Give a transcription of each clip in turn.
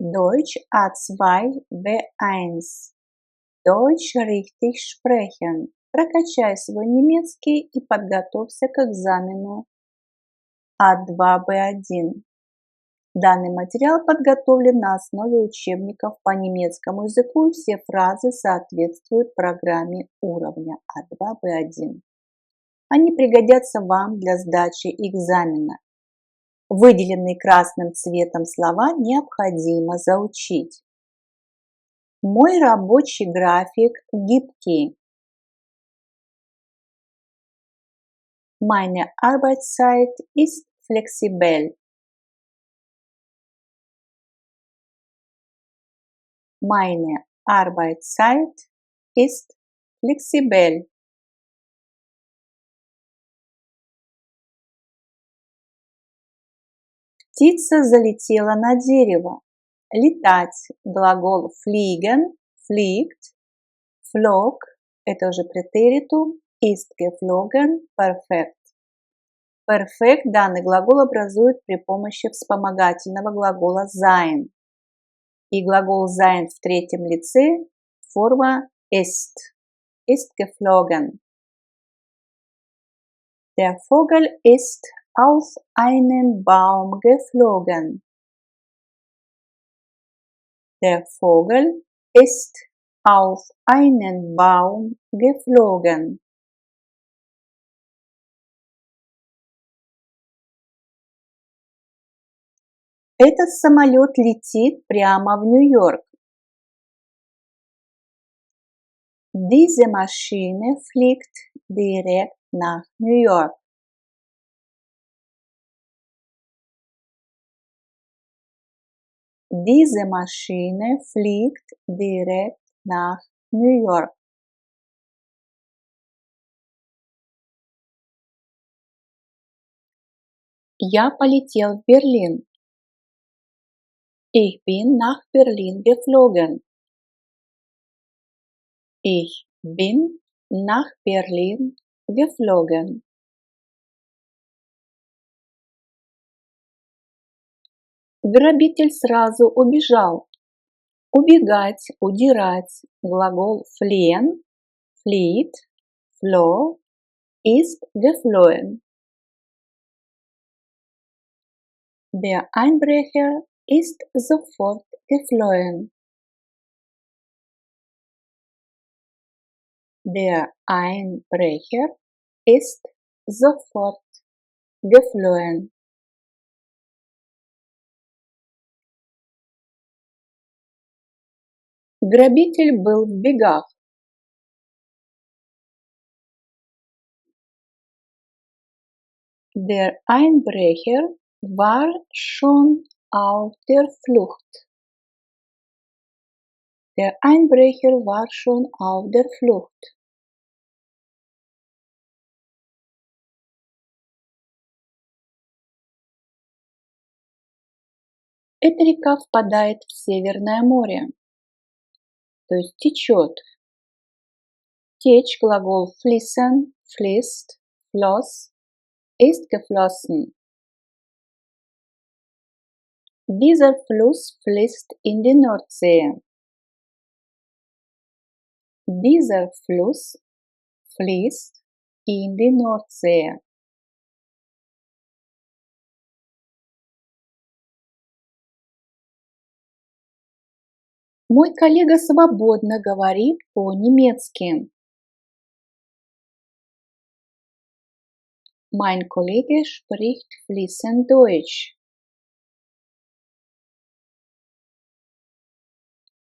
Deutsch A2 B1. Deutsch richtig sprechen. Прокачай свой немецкий и подготовься к экзамену А2 Б1. Данный материал подготовлен на основе учебников по немецкому языку, и все фразы соответствуют программе уровня А2 Б1. Они пригодятся вам для сдачи экзамена. Выделенные красным цветом слова необходимо заучить. Мой рабочий график гибкий. Meine Arbeitszeit ist flexibel. Meine Arbeitszeit ist flexibel. Птица залетела на дерево. Летать. Глагол fliegen, fliegt, flog, это уже претеритум, ist geflogen, perfekt. Perfekt данный глагол образует при помощи вспомогательного глагола sein. И глагол sein в третьем лице форма ist geflogen. Der Vogel ist auf einen Baum geflogen. Der Vogel ist auf einen Baum geflogen. Этот самолет летит прямо в Нью-Йорк. Diese Maschine fliegt direkt nach New York. Diese Maschine fliegt direkt nach New York. Я полетел в Берлин. Ich bin nach Berlin geflogen. Ich bin nach Berlin geflogen. Грабитель сразу убежал. Убегать, удирать. Глагол fliehen, flieht, floh, ist geflohen. Der Einbrecher ist sofort geflohen. Der Einbrecher ist sofort geflohen. Грабитель был в бегах. Der Einbrecher war schon auf der Flucht. Der Einbrecher war schon auf der Flucht. Эта река впадает в Северное море, то есть течет. Течь, глагол fließen, fließt, floss, ist geflossen. Dieser Fluss fließt in die Nordsee. Dieser Fluss fließt in die Nordsee. Мой коллега свободно говорит по-немецки. Mein Kollege spricht fließend Deutsch.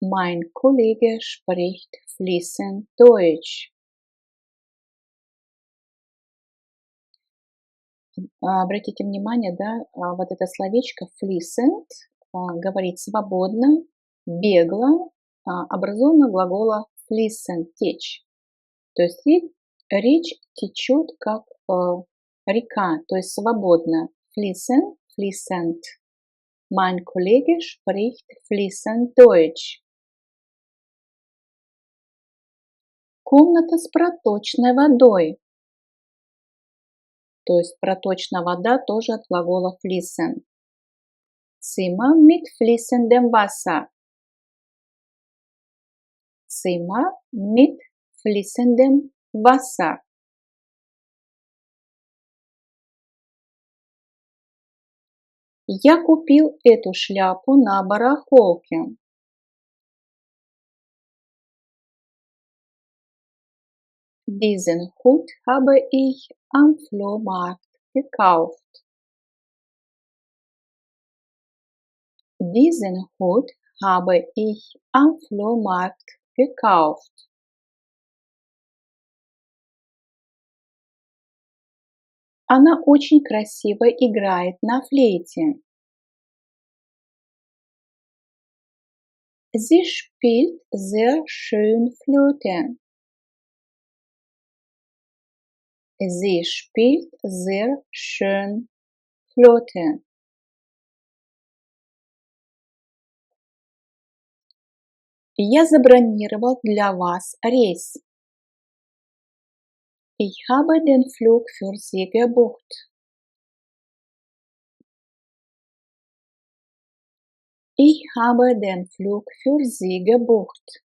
Mein Kollege spricht fließend Deutsch. Обратите внимание, да, вот это словечко fließend говорить свободно, бегло, образовано глагола fließen, течь. То есть речь течет как река, то есть свободно. Fließen, fließend. Mein Kollege spricht fließend Deutsch. Комната с проточной водой. То есть проточная вода тоже от глагола fließen. Zimmer mit fließendem Wasser. Zimmer mit fließendem Wasser. Я купил эту шляпу на барахолке. Diesen Hut habe ich am Flohmarkt gekauft. Diesen Hut habe ich am Flohmarkt gekauft. Она очень красиво играет на флейте. Sie spielt sehr schön Flöte. Sie spielt sehr schön Flöte. Я забронировал для вас рейс. Ich habe den Flug für Sie gebucht. Ich habe den Flug für Sie gebucht.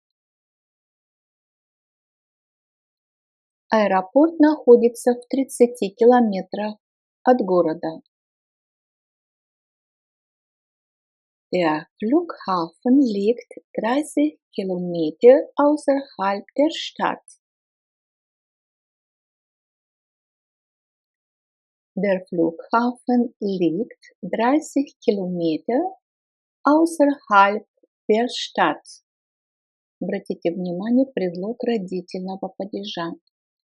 Аэропорт находится в 30 километрах от города. Der Flughafen liegt 30 Kilometer außerhalb der Stadt. Der Flughafen liegt 30 Kilometer außerhalb der Stadt. Обратите внимание, предлог родительного падежа.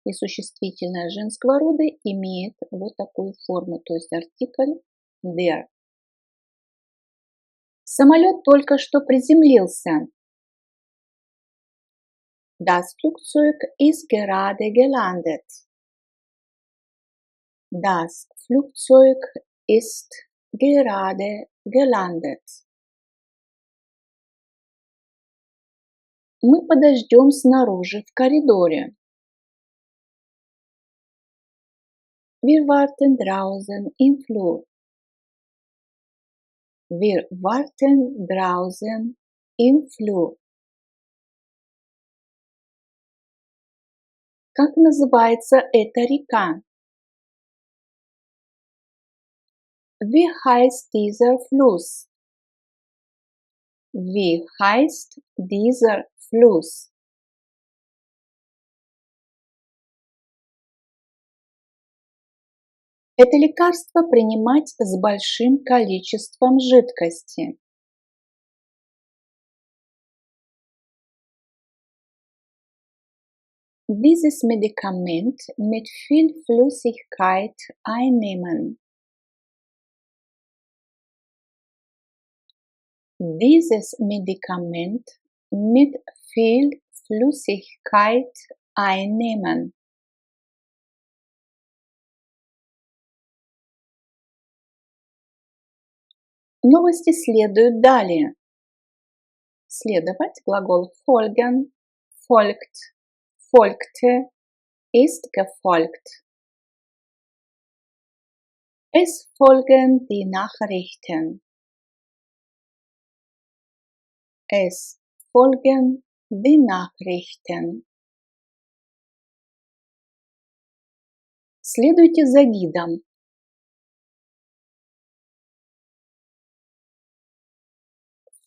И существительное женского рода имеет вот такую форму, то есть артикль der. Самолет только что приземлился. Das Flugzeug ist gerade gelandet. Das Flugzeug ist gerade gelandet. Мы подождем снаружи в коридоре. Wir warten draußen im Flur. Wir warten draußen im Flur. Как называется эта река? Wie heißt dieser Fluss? Wie heißt dieser Fluss? Это лекарство принимать с большим количеством жидкости. Dieses Medikament mit viel Flüssigkeit einnehmen. Dieses Medikament mit viel Flüssigkeit einnehmen. Новости следуют далее. Следовать глагол folgen, folgt, folgte, ist gefolgt. Es folgen die Nachrichten. Es folgen die Nachrichten. Следуйте за гидом.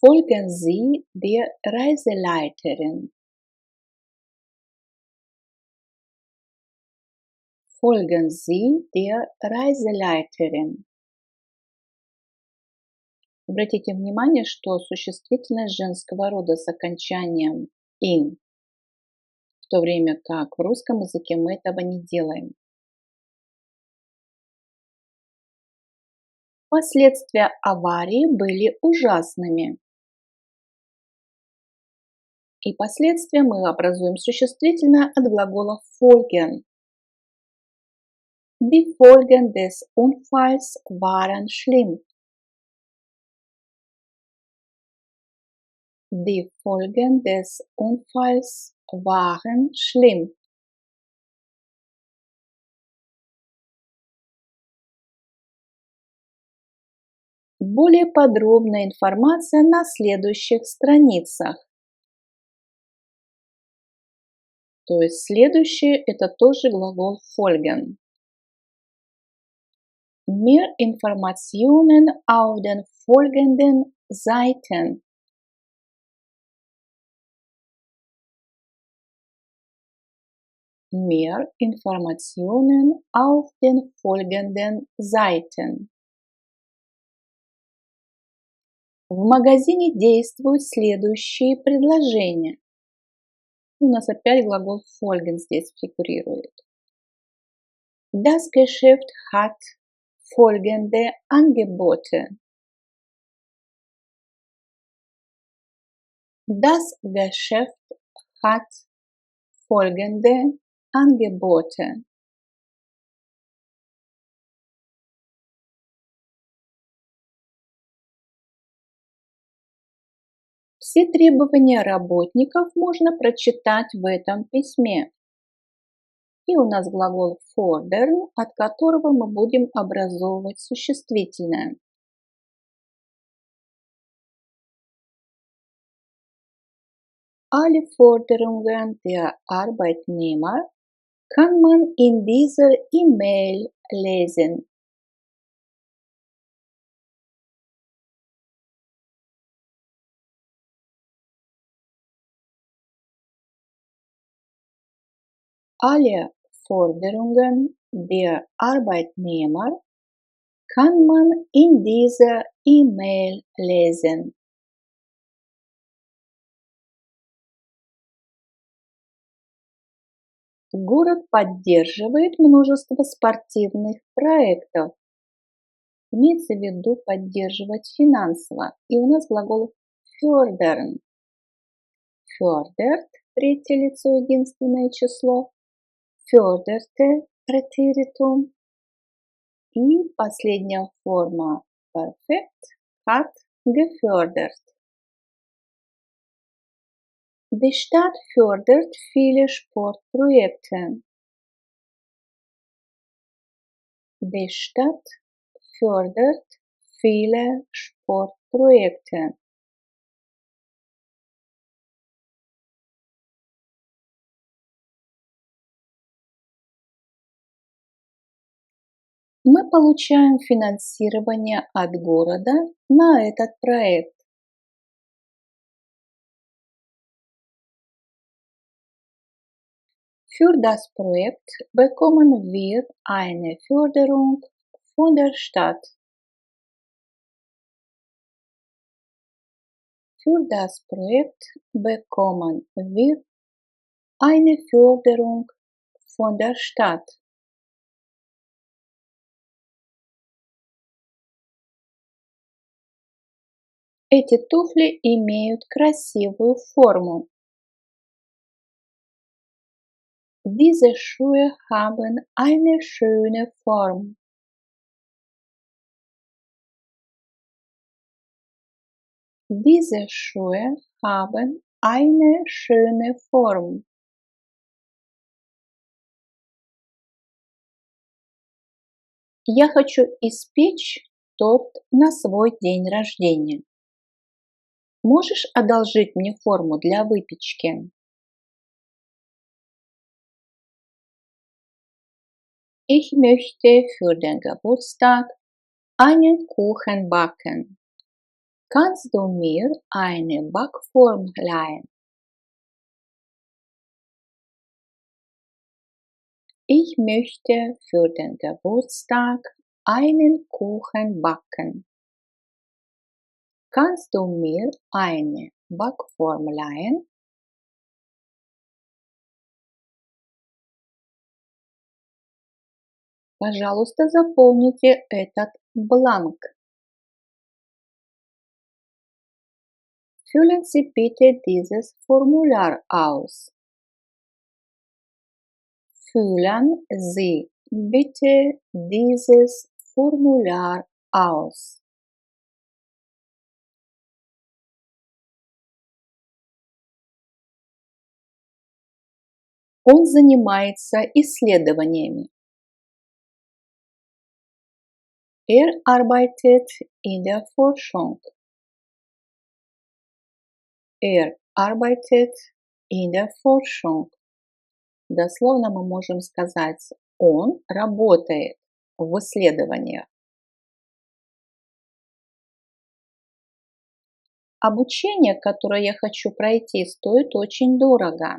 Folgen Sie der Reiseleiterin. Folgen Sie der Reiseleiterin. Обратите внимание, что существительное женского рода с окончанием «ин», в то время как в русском языке мы этого не делаем. Последствия аварии были ужасными. И последствия мы образуем существительное от глагола folgen. Die Folgen des Unfalls waren schlimm. Die Folgen des Unfalls waren schlimm. Более подробная информация на следующих страницах. То есть следующее это тоже глагол folgen. Mehr Informationen auf den folgenden Seiten. Mehr Informationen auf den folgenden Seiten. В магазине действуют следующие предложения. У нас опять глагол folgen здесь фигурирует. Das Geschäft hat folgende Angebote. Das Geschäft hat folgende Angebote. Все требования работников можно прочитать в этом письме. И у нас глагол fordern, от которого мы будем образовывать существительное. Alle Forderungen der Arbeitnehmer kann man in dieser E-Mail lesen. Alle Forderungen der Arbeitnehmer kann man in dieser E-Mail lesen. Город поддерживает множество спортивных проектов. Имеется в виду поддерживать финансово. И у нас глагол fördern. Fördert, третье лицо, единственное число. Förderte, претérитум. И последняя форма perfekt hat gefördert. Die Stadt fördert viele Sportprojekte. Die Stadt fördert viele Sportprojekte. Мы получаем финансирование от города на этот проект. Für das Projekt bekommen wir eine Förderung von der Stadt. Für das Projekt bekommen wir eine Förderung von der Stadt. Эти туфли имеют красивую форму. Diese Schuhe haben eine schöne Form. Diese Schuhe haben eine schöne Form. Я хочу испечь торт на свой день рождения. Можешь одолжить мне форму для выпечки? Ich möchte für den Geburtstag einen Kuchen backen. Kannst du mir eine Backform leihen? Ich möchte für den Geburtstag einen Kuchen backen. Kannst du mir eine Backform leihen? Пожалуйста, заполните этот бланк. Füllen Sie bitte dieses Formular aus. Füllen Sie bitte dieses Formular aus. Он занимается исследованиями. Er arbeitet in der Forschung. Er arbeitet in der Forschung. Дословно мы можем сказать он работает в исследованиях. Обучение, которое я хочу пройти, стоит очень дорого.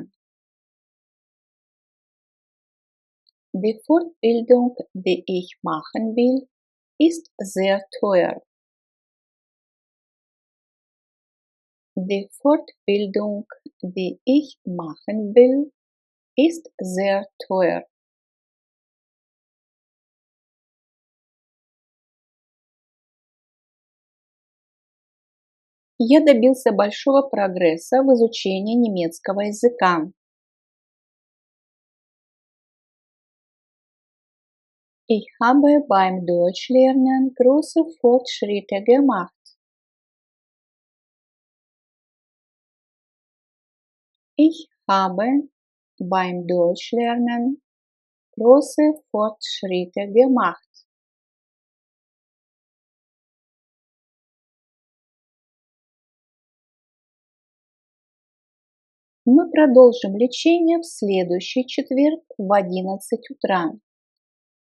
Die Fortbildung, die ich machen will, ist sehr teuer. Die Fortbildung, die ich machen will, ist sehr teuer. Я добился большого прогресса в изучении немецкого языка. Ich habe beim Deutschlernen große Fortschritte gemacht. Ich habe beim Deutschlernen große Fortschritte gemacht. Мы продолжим лечение в следующий четверг в 11 утра.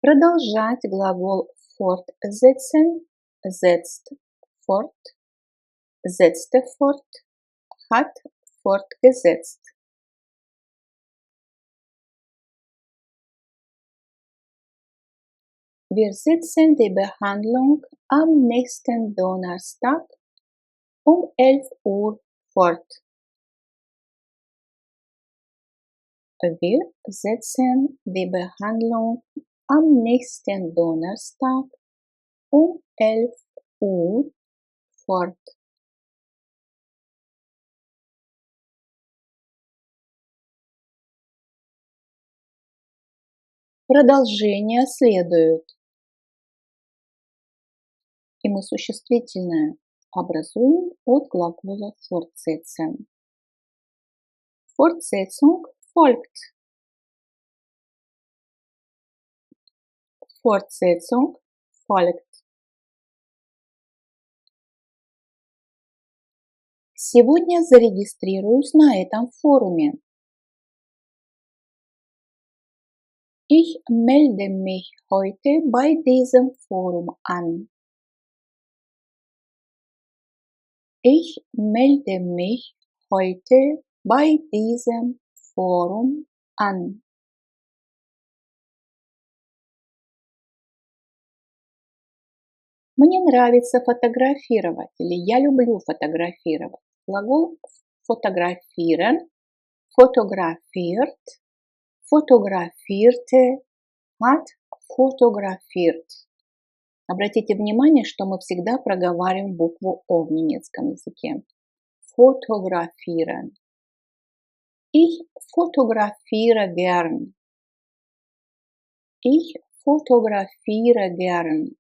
Продолжать глагол fortsetzen, setzt fort, setzte fort, hat fortgesetzt. Wir setzen die Behandlung am nächsten Donnerstag um 11 Uhr fort. Wir setzen die Behandlung am nächsten Donnerstag um 11 Uhr fort. Продолжение следует. И мы существительное образуем от глагола fortsetzen. Fortsetzung folgt. Fortsetzung folgt. Сегодня зарегистрируюсь на этом форуме. Ich melde mich heute bei diesem Forum an. Ich melde mich heute bei diesem Forum an. Мне нравится фотографировать или я люблю фотографировать. Глагол fotografieren, fotografiert, fotografierte, hat fotografiert. Обратите внимание, что мы всегда проговариваем букву О в немецком языке. Fotografieren. Ich fotografiere gern. Ich fotografiere gern.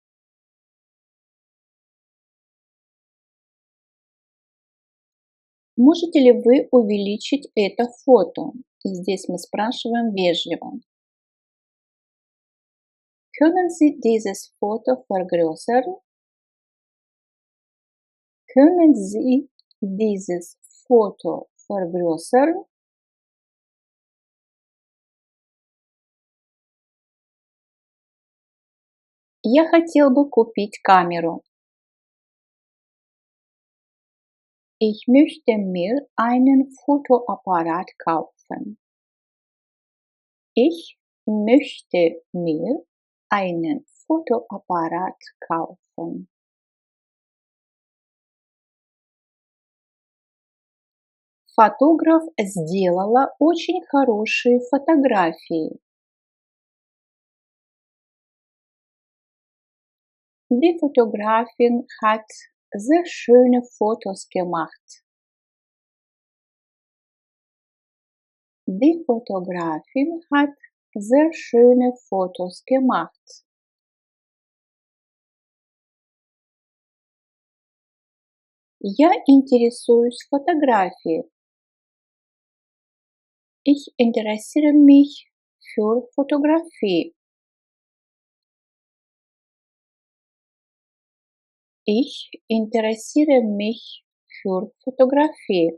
Можете ли вы увеличить это фото? И здесь мы спрашиваем вежливо. Können Sie dieses Foto vergrößern? Können Sie dieses Foto vergrößern? Я хотел бы купить камеру. Ich möchte mir einen Fotoapparat kaufen. Ich möchte mir einen Fotoapparat kaufen. Фотограф сделала очень хорошие фотографии. Die Fotografin hat sehr schöne Fotos gemacht. Die Fotografin hat sehr schöne Fotos gemacht. Я интересуюсь фотографией. Ich interessiere mich für Fotografie. Ich interessiere mich für Fotografie.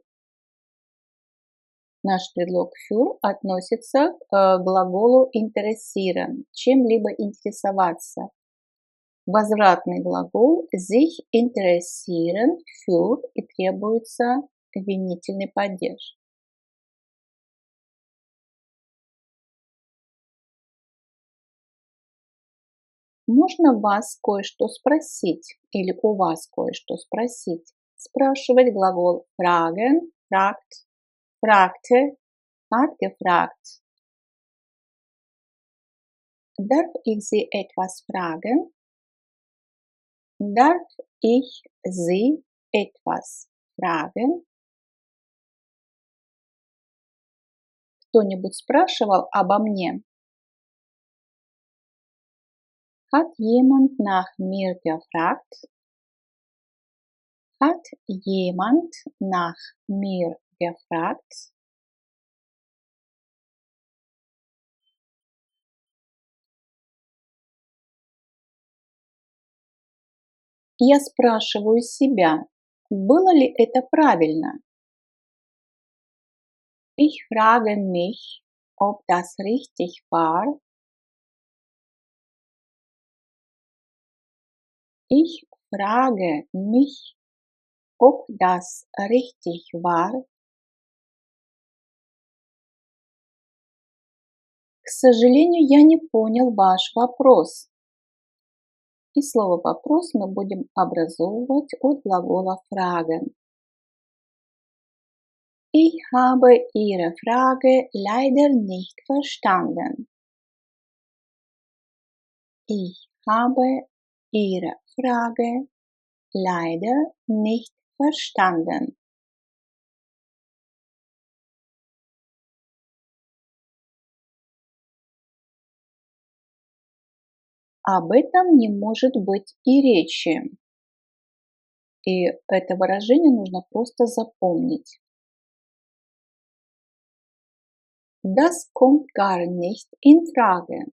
Наш предлог für относится к глаголу interessieren, чем-либо интересоваться. Возвратный глагол sich interessieren für и требуется винительный падеж. Можно вас кое-что спросить или у вас кое-что спросить. Спрашивать глагол fragen, fragt, fragte, hat gefragt. Darf ich Sie etwas fragen? Darf ich Sie etwas fragen? Кто-нибудь спрашивал обо мне? Hat jemand nach mir gefragt? Hat jemand nach mir gefragt? Я спрашиваю себя, было ли это правильно? Ich frage mich, ob das richtig war. Ich frage mich, ob das richtig war. К сожалению, я не понял ваш вопрос. И слово «вопрос» мы будем образовывать от глагола fragen. Ich habe Ihre Frage leider nicht verstanden. Ich habe Ihre Frage leider nicht verstanden. Об этом не может быть и речи. И это выражение нужно просто запомнить. Das kommt gar nicht in Frage.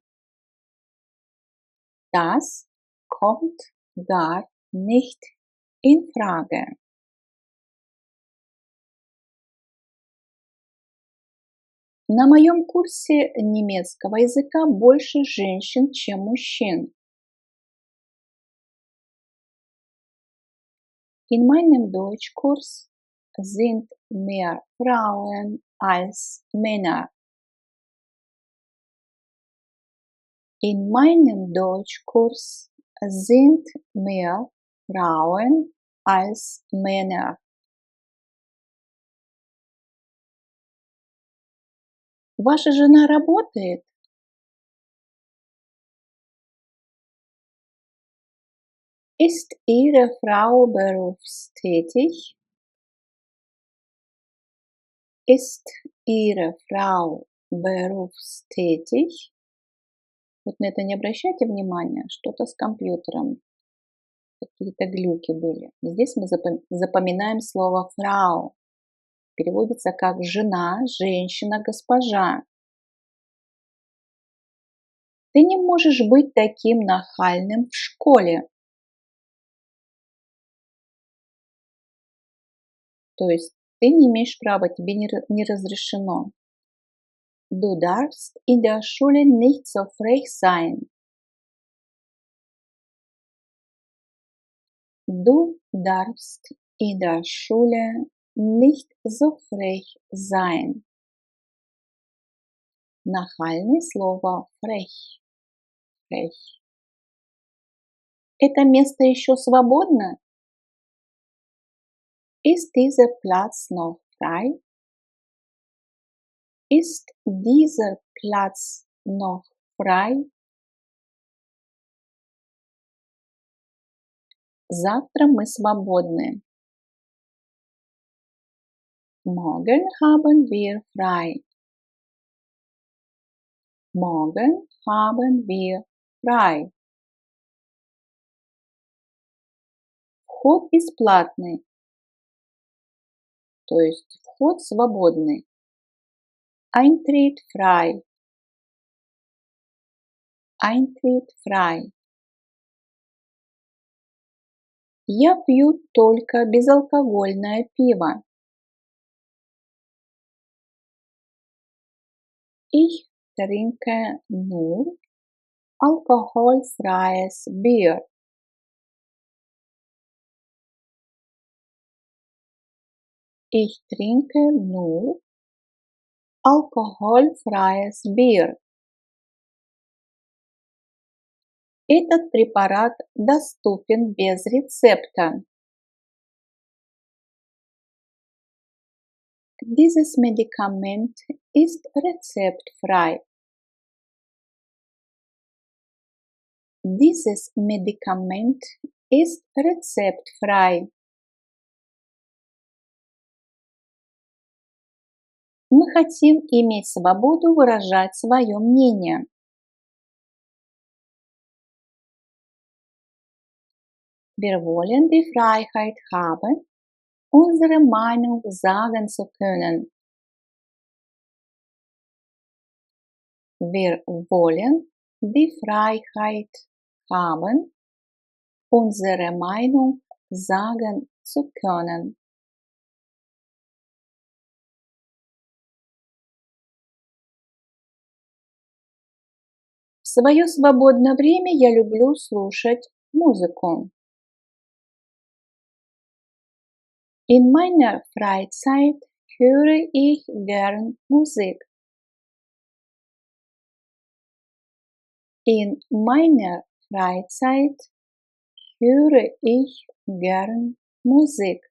Das kommt gar nicht in Frage. На моем курсе немецкого языка больше женщин, чем мужчин. In meinem Deutschkurs sind mehr Frauen als Männer. In meinem Deutschkurs sind mehr Frauen als Männer. Ваша жена работает? Ist Ihre Frau berufstätig? Ist Ihre Frau berufstätig? Вот на это не обращайте внимания, что-то с компьютером, какие-то глюки были. Здесь мы запоминаем слово Frau. Переводится как жена, женщина, госпожа. Ты не можешь быть таким нахальным в школе. То есть ты не имеешь права, тебе не разрешено. Du darfst in der Schule nicht so frech sein. Du darfst in der Schule nicht so frech sein. Нахальное слово frech. Frech. Это место еще свободно? Ist dieser Platz noch frei? Ist dieser Platz noch frei? Завтра мы свободны. Morgen haben wir frei. Morgen haben wir frei. Вход бесплатный. То есть вход свободный. Eintritt frei. Eintritt frei. Я пью только безалкогольное пиво. Ich trinke nur alkoholfreies Bier. Ich trinke nur alkoholfreies Bier. Этот препарат доступен без рецепта. Dieses Medikament ist rezeptfrei. Dieses Medikament ist rezeptfrei. Мы хотим иметь свободу выражать свое мнение. Wir wollen die Freiheit haben, unsere Meinung sagen zu können. Wir wollen die Freiheit haben, unsere Meinung sagen zu können. В свое свободное время я люблю слушать музыку. In meiner Freizeit höre ich gern Musik. In meiner Freizeit höre ich gern Musik.